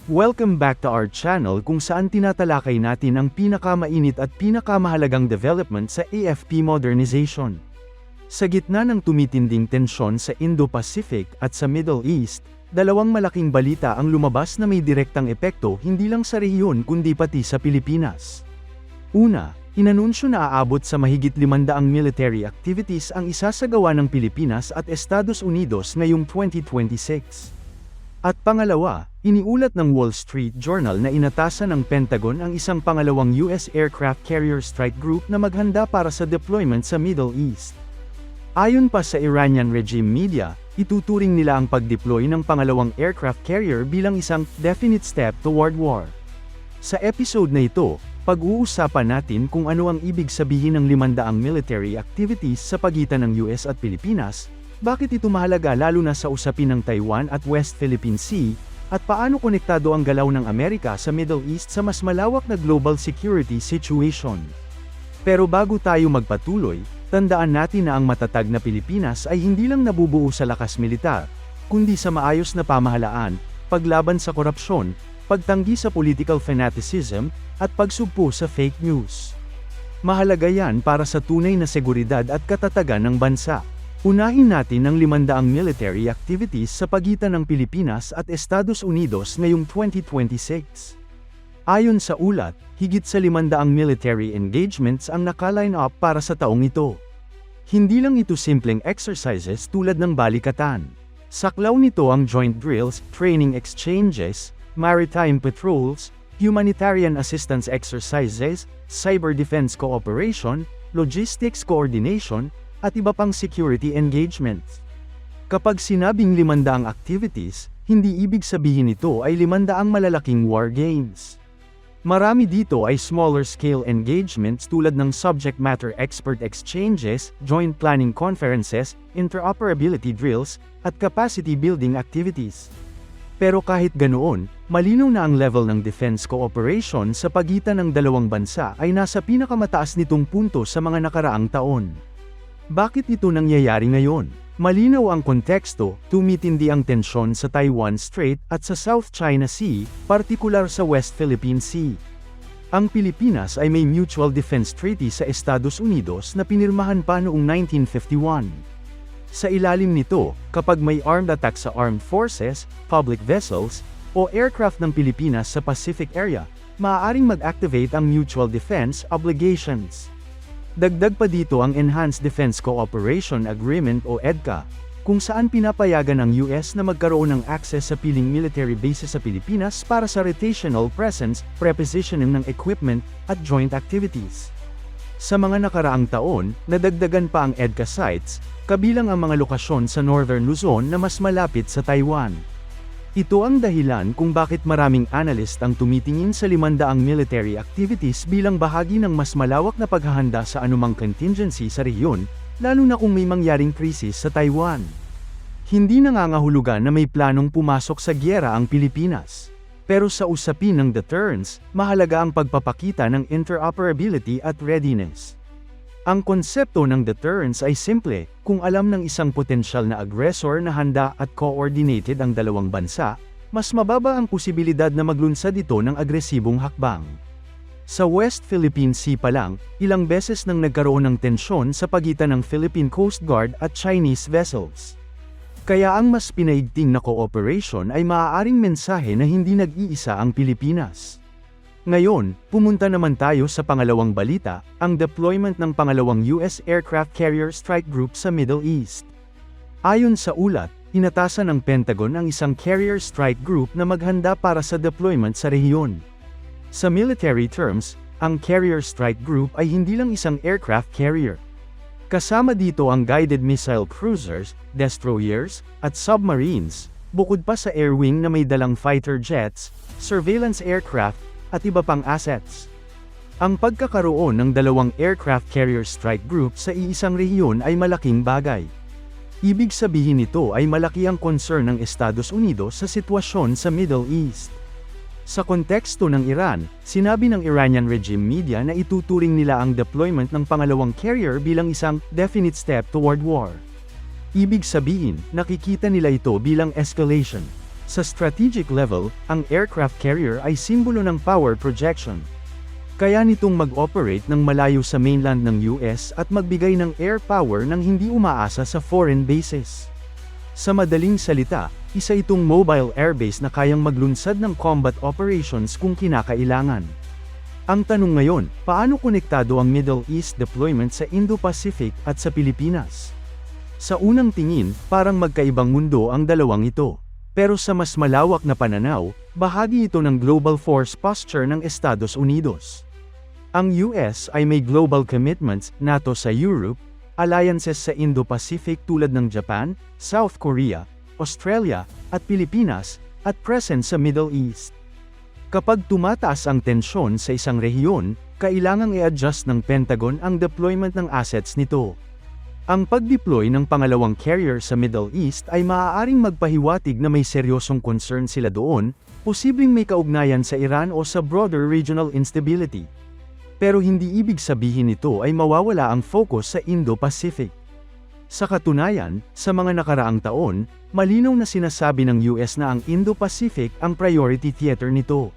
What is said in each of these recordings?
Welcome back to our channel kung saan tinatalakay natin ang pinakamainit at pinakamahalagang development sa AFP modernization. Sa gitna ng tumitinding tensyon sa Indo-Pacific at sa Middle East, dalawang malaking balita ang lumabas na may direktang epekto hindi lang sa rehiyon kundi pati sa Pilipinas. Una, inanunsyo na aabot sa mahigit 500 military activities ang isasagawa ng Pilipinas at Estados Unidos ngayong 2026. At pangalawa, iniulat ng Wall Street Journal na inatasan ng Pentagon ang isang pangalawang US Aircraft Carrier Strike Group na maghanda para sa deployment sa Middle East. Ayon pa sa Iranian regime media, ituturing nila ang pag-deploy ng pangalawang aircraft carrier bilang isang definite step toward war. Sa episode na ito, pag-uusapan natin kung ano ang ibig sabihin ng 500 military activities sa pagitan ng US at Pilipinas, bakit ito mahalaga lalo na sa usapin ng Taiwan at West Philippine Sea, at paano konektado ang galaw ng Amerika sa Middle East sa mas malawak na global security situation. Pero bago tayo magpatuloy, tandaan natin na ang matatag na Pilipinas ay hindi lang nabubuo sa lakas militar, kundi sa maayos na pamahalaan, paglaban sa korupsyon, pagtanggi sa political fanaticism, at pagsugpo sa fake news. Mahalaga yan para sa tunay na seguridad at katatagan ng bansa. Unahin natin ang 500 military activities sa pagitan ng Pilipinas at Estados Unidos ngayong 2026. Ayon sa ulat, higit sa 500 military engagements ang nakaline up para sa taong ito. Hindi lang ito simpleng exercises tulad ng balikatan. Saklaw nito ang joint drills, training exchanges, maritime patrols, humanitarian assistance exercises, cyber defense cooperation, logistics coordination, at iba pang security engagements. Kapag sinabing 500 activities, hindi ibig sabihin ito ay 500 malalaking war games. Marami dito ay smaller-scale engagements tulad ng subject matter expert exchanges, joint planning conferences, interoperability drills, at capacity-building activities. Pero kahit ganoon, malinaw na ang level ng defense cooperation sa pagitan ng dalawang bansa ay nasa pinakamataas nitong punto sa mga nakaraang taon. Bakit ito nangyayari ngayon? Malinaw ang konteksto, tumitindi ang tensyon sa Taiwan Strait at sa South China Sea, partikular sa West Philippine Sea. Ang Pilipinas ay may Mutual Defense Treaty sa Estados Unidos na pinirmahan pa noong 1951. Sa ilalim nito, kapag may armed attack sa armed forces, public vessels, o aircraft ng Pilipinas sa Pacific area, maaaring mag-activate ang mutual defense obligations. Dagdag pa dito ang Enhanced Defense Cooperation Agreement o EDCA, kung saan pinapayagan ng US na magkaroon ng access sa piling military bases sa Pilipinas para sa rotational presence, prepositioning ng equipment, at joint activities. Sa mga nakaraang taon, nadagdagan pa ang EDCA sites, kabilang ang mga lokasyon sa Northern Luzon na mas malapit sa Taiwan. Ito ang dahilan kung bakit maraming analyst ang tumitingin sa 500 military activities bilang bahagi ng mas malawak na paghahanda sa anumang contingency sa rehiyon, lalo na kung may mangyaring krisis sa Taiwan. Hindi nangangahulugan na may planong pumasok sa giyera ang Pilipinas. Pero sa usapin ng deterrence, mahalaga ang pagpapakita ng interoperability at readiness. Ang konsepto ng deterrence ay simple, kung alam ng isang potensyal na aggressor na handa at coordinated ang dalawang bansa, mas mababa ang posibilidad na maglunsad ito ng agresibong hakbang. Sa West Philippine Sea pa lang, ilang beses nang nagkaroon ng tensyon sa pagitan ng Philippine Coast Guard at Chinese vessels. Kaya ang mas pinaigting na cooperation ay maaaring mensahe na hindi nag-iisa ang Pilipinas. Ngayon, pumunta naman tayo sa pangalawang balita, ang deployment ng pangalawang US Aircraft Carrier Strike Group sa Middle East. Ayon sa ulat, inatasan ng Pentagon ang isang carrier strike group na maghanda para sa deployment sa rehiyon. Sa military terms, ang carrier strike group ay hindi lang isang aircraft carrier. Kasama dito ang guided missile cruisers, destroyers, at submarines, bukod pa sa air wing na may dalang fighter jets, surveillance aircraft, at iba pang assets. Ang pagkakaroon ng dalawang aircraft carrier strike group sa iisang rehiyon ay malaking bagay. Ibig sabihin nito ay malaki ang concern ng Estados Unidos sa sitwasyon sa Middle East. Sa konteksto ng Iran, sinabi ng Iranian regime media na ituturing nila ang deployment ng pangalawang carrier bilang isang definite step toward war. Ibig sabihin, nakikita nila ito bilang escalation. Sa strategic level, ang aircraft carrier ay simbolo ng power projection. Kaya nitong mag-operate ng malayo sa mainland ng US at magbigay ng air power nang hindi umaasa sa foreign bases. Sa madaling salita, isa itong mobile airbase na kayang maglunsad ng combat operations kung kinakailangan. Ang tanong ngayon, paano konektado ang Middle East deployment sa Indo-Pacific at sa Pilipinas? Sa unang tingin, parang magkaibang mundo ang dalawang ito. Pero sa mas malawak na pananaw, bahagi ito ng global force posture ng Estados Unidos. Ang US ay may global commitments, NATO sa Europe, alliances sa Indo-Pacific tulad ng Japan, South Korea, Australia, at Pilipinas, at presence sa Middle East. Kapag tumataas ang tensyon sa isang rehiyon, kailangang i-adjust ng Pentagon ang deployment ng assets nito. Ang pag-deploy ng pangalawang carrier sa Middle East ay maaaring magpahiwatig na may seryosong concern sila doon, posibleng may kaugnayan sa Iran o sa broader regional instability. Pero hindi ibig sabihin nito ay mawawala ang focus sa Indo-Pacific. Sa katunayan, sa mga nakaraang taon, malinaw na sinasabi ng US na ang Indo-Pacific ang priority theater nito.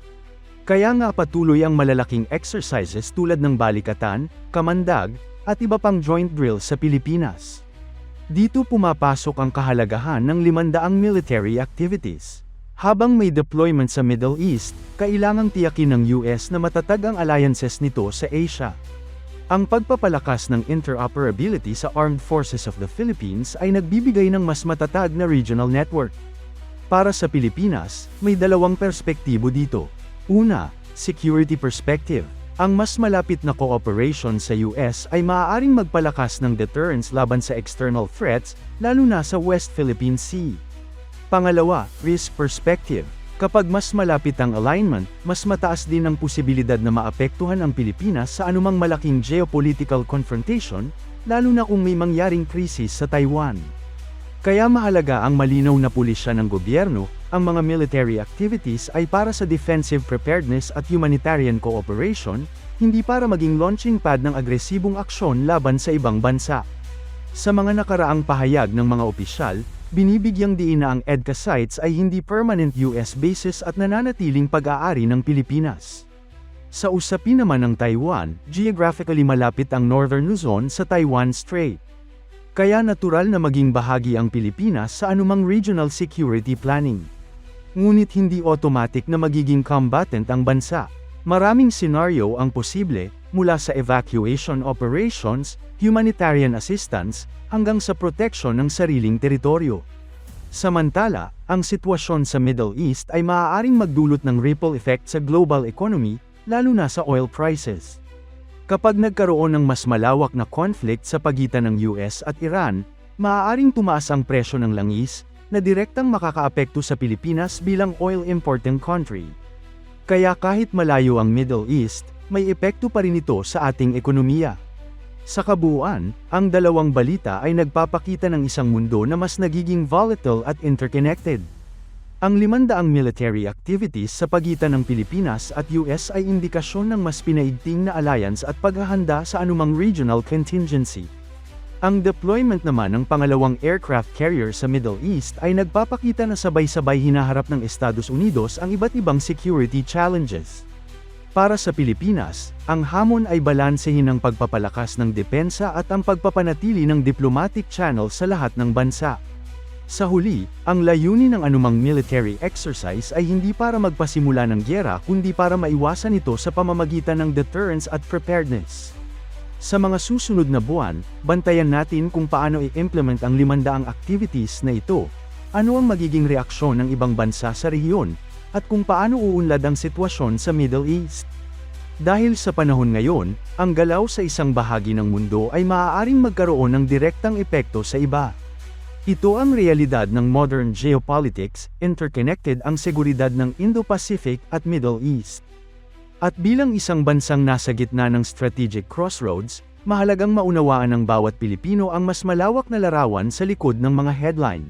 Kaya nga patuloy ang malalaking exercises tulad ng Balikatan, Kamandag, at iba pang joint drills sa Pilipinas. Dito pumapasok ang kahalagahan ng 500 military activities. Habang may deployment sa Middle East, kailangang tiyakin ng US na matatag ang alliances nito sa Asia. Ang pagpapalakas ng interoperability sa Armed Forces of the Philippines ay nagbibigay ng mas matatag na regional network. Para sa Pilipinas, may dalawang perspektibo dito. Una, security perspective. Ang mas malapit na cooperation sa US ay maaaring magpalakas ng deterrence laban sa external threats, lalo na sa West Philippine Sea. Pangalawa, risk perspective. Kapag mas malapit ang alignment, mas mataas din ang posibilidad na maapektuhan ang Pilipinas sa anumang malaking geopolitical confrontation, lalo na kung may mangyaring krisis sa Taiwan. Kaya mahalaga ang malinaw na pulisya ng gobyerno, ang mga military activities ay para sa defensive preparedness at humanitarian cooperation, hindi para maging launching pad ng agresibong aksyon laban sa ibang bansa. Sa mga nakaraang pahayag ng mga opisyal, binibigyang diin na ang EDCA sites ay hindi permanent US bases at nananatiling pag-aari ng Pilipinas. Sa usapin naman ng Taiwan, geographically malapit ang Northern Luzon sa Taiwan Strait. Kaya natural na maging bahagi ang Pilipinas sa anumang regional security planning. Ngunit hindi automatic na magiging combatant ang bansa. Maraming senaryo ang posible, mula sa evacuation operations, humanitarian assistance, hanggang sa proteksyon ng sariling teritoryo. Samantala, ang sitwasyon sa Middle East ay maaaring magdulot ng ripple effect sa global economy, lalo na sa oil prices. Kapag nagkaroon ng mas malawak na conflict sa pagitan ng US at Iran, maaaring tumaas ang presyo ng langis, na direktang makakaapekto sa Pilipinas bilang oil importing country. Kaya kahit malayo ang Middle East, may epekto pa rin ito sa ating ekonomiya. Sa kabuuan, ang dalawang balita ay nagpapakita ng isang mundo na mas nagiging volatile at interconnected. Ang 500 military activities sa pagitan ng Pilipinas at US ay indikasyon ng mas pinaigting na alliance at paghahanda sa anumang regional contingency. Ang deployment naman ng pangalawang aircraft carrier sa Middle East ay nagpapakita na sabay-sabay hinaharap ng Estados Unidos ang iba't ibang security challenges. Para sa Pilipinas, ang hamon ay balansehin ng pagpapalakas ng depensa at ang pagpapanatili ng diplomatic channel sa lahat ng bansa. Sa huli, ang layunin ng anumang military exercise ay hindi para magpasimula ng gyera kundi para maiwasan ito sa pamamagitan ng deterrence at preparedness. Sa mga susunod na buwan, bantayan natin kung paano i-implement ang 500 activities na ito, ano ang magiging reaksyon ng ibang bansa sa rehiyon, at kung paano uunlad ang sitwasyon sa Middle East. Dahil sa panahon ngayon, ang galaw sa isang bahagi ng mundo ay maaaring magkaroon ng direktang epekto sa iba. Ito ang realidad ng modern geopolitics, interconnected ang seguridad ng Indo-Pacific at Middle East. At bilang isang bansang nasa gitna ng strategic crossroads, mahalagang maunawaan ng bawat Pilipino ang mas malawak na larawan sa likod ng mga headline.